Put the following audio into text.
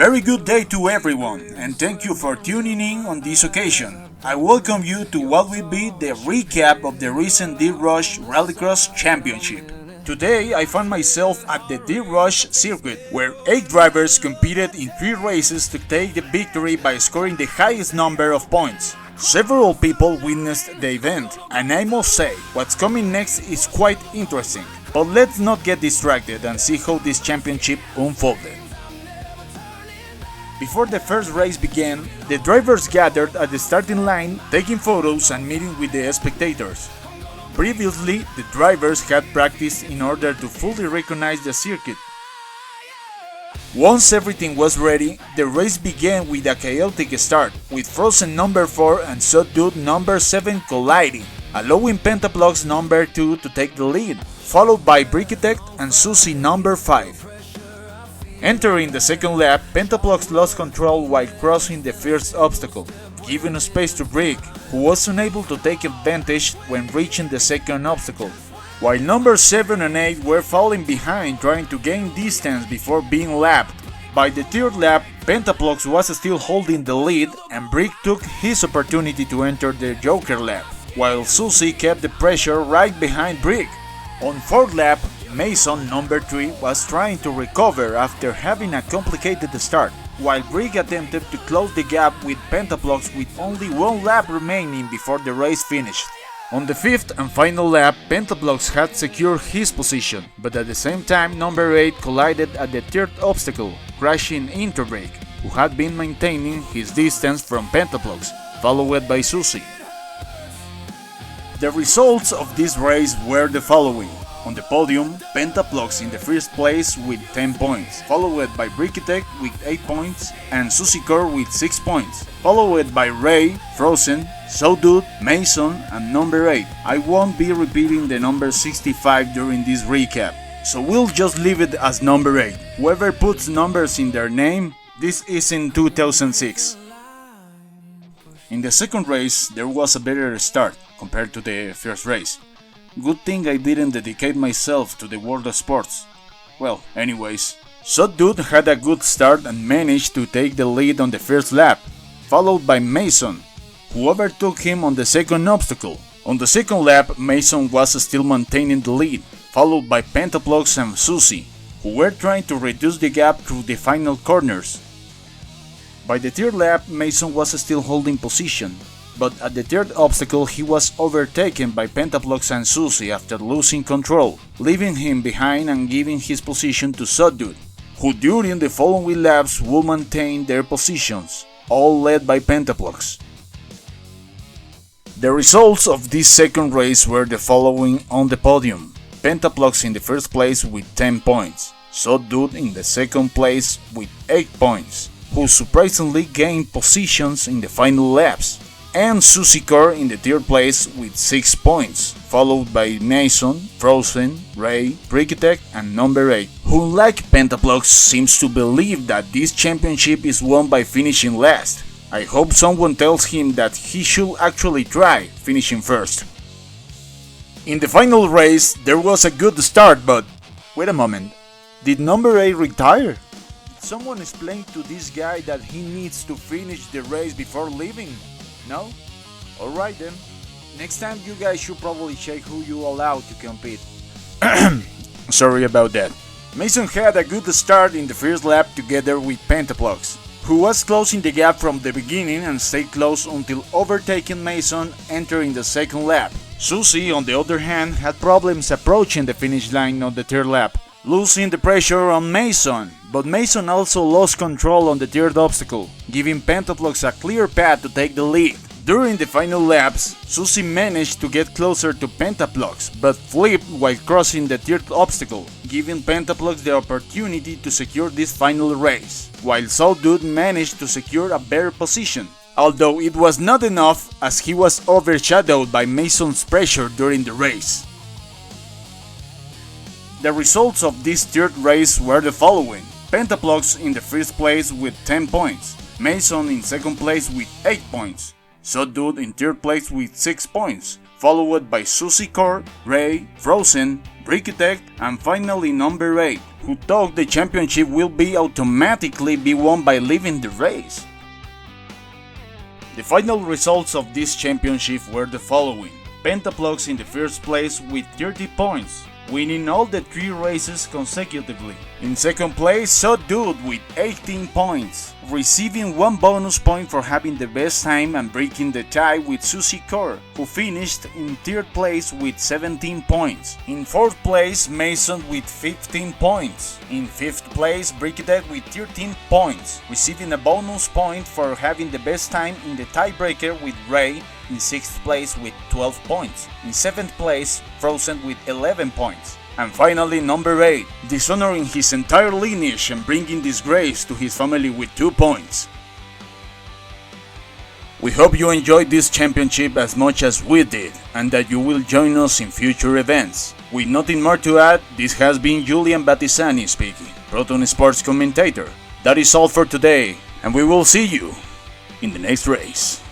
very good day to everyone, and thank you for tuning in on this occasion. I welcome you to what will be the recap of the recent DIRTRUSH Rallycross Championship. Today I found myself at the DIRTRUSH circuit, where 8 drivers competed in 3 races to take the victory by scoring the highest number of points. Several people witnessed the event, and I must say, what's coming next is quite interesting. But let's not get distracted and see how this championship unfolded. Before the first race began, the drivers gathered at the starting line, taking photos and meeting with the spectators. Previously, the drivers had practiced in order to fully recognize the circuit. Once everything was ready, the race began with a chaotic start, with Frozen number 4 and Subdued number 7 colliding, allowing Pentaplugs number 2 to take the lead, followed by Brickadia and Susie number 5. Entering the second lap, Pentaplugs lost control while crossing the first obstacle, giving space to Brick, who was unable to take advantage when reaching the second obstacle, while numbers 7 and 8 were falling behind trying to gain distance before being lapped. By the third lap, Pentaplugs was still holding the lead and Brick took his opportunity to enter the Joker lap, while Susie kept the pressure right behind Brick. On fourth lap, Mason number 3 was trying to recover after having a complicated start, while Brick attempted to close the gap with Pentaplugs with only 1 lap remaining before the race finished. On the fifth and final lap, Pentaplugs had secured his position, but at the same time number 8 collided at the third obstacle, crashing into Brick, who had been maintaining his distance from Pentaplugs, followed by Susie. The results of this race were the following. On the podium, Pentaplugs in the first place with 10 points, followed by Brickadia with 8 points and Susie with 6 points, followed by Ray, Frozen, Subdued, Mason and number 8. I won't be repeating the number 65 during this recap, so we'll just leave it as number 8. Whoever puts numbers in their name, this is in 2006. In the second race, there was a better start compared to the first race. Good thing I didn't dedicate myself to the world of sports. Well, anyways, Subdued had a good start and managed to take the lead on the first lap, followed by Mason, who overtook him on the second obstacle. On the second lap, Mason was still maintaining the lead, followed by Pentaplugs and Susie, who were trying to reduce the gap through the final corners. By the third lap, Mason was still holding position, but at the third obstacle he was overtaken by Pentaplugs and Susie after losing control, leaving him behind and giving his position to Subdued, who during the following laps would maintain their positions, all led by Pentaplugs. The results of this second race were the following on the podium. Pentaplugs in the first place with 10 points, Subdued in the second place with 8 points, who surprisingly gained positions in the final laps, and Susie in the third place with 6 points, followed by Mason, Frozen, Ray, Brickadia and number 8, who like Pentaplugs seems to believe that this championship is won by finishing last. I hope someone tells him that he should actually try finishing first. In the final race there was a good start, but wait a moment, did number 8 retire? Did someone explain to this guy that he needs to finish the race before leaving? No? Alright then. Next time you guys should probably check who you allow to compete. Sorry about that. Mason had a good start in the first lap together with Pentaplugs, who was closing the gap from the beginning and stayed close until overtaking Mason entering the second lap. Susie, on the other hand, had problems approaching the finish line on the third lap, losing the pressure on Mason, but Mason also lost control on the third obstacle, giving Pentaplugs a clear path to take the lead. During the final laps, Susie managed to get closer to Pentaplugs, but flipped while crossing the third obstacle, giving Pentaplugs the opportunity to secure this final race, while Subdued managed to secure a better position, although it was not enough as he was overshadowed by Mason's pressure during the race. The results of this third race were the following. Pentaplugs in the first place with 10 points, Mason in second place with 8 points, Subdued in third place with 6 points, followed by Susie Core, Ray, Frozen, Brickadia, and finally number 8, who thought the championship will be automatically be won by leaving the race. The final results of this championship were the following: Pentaplugs in the first place with 30 points, winning all the 3 races consecutively. In second place, So Dude with 18 points, receiving 1 bonus point for having the best time and breaking the tie with Susie Core, who finished in 3rd place with 17 points. In 4th place, Mason with 15 points. In 5th place, Brickadia with 13 points, receiving a bonus point for having the best time in the tiebreaker with Ray in 6th place with 12 points. In 7th place, Frozen with 11 points. And finally number 8, dishonoring his entire lineage and bringing disgrace to his family with 2 points. We hope you enjoyed this championship as much as we did, and that you will join us in future events. With nothing more to add, this has been Julian Battisani speaking, Proton Sports commentator. That is all for today, and we will see you in the next race.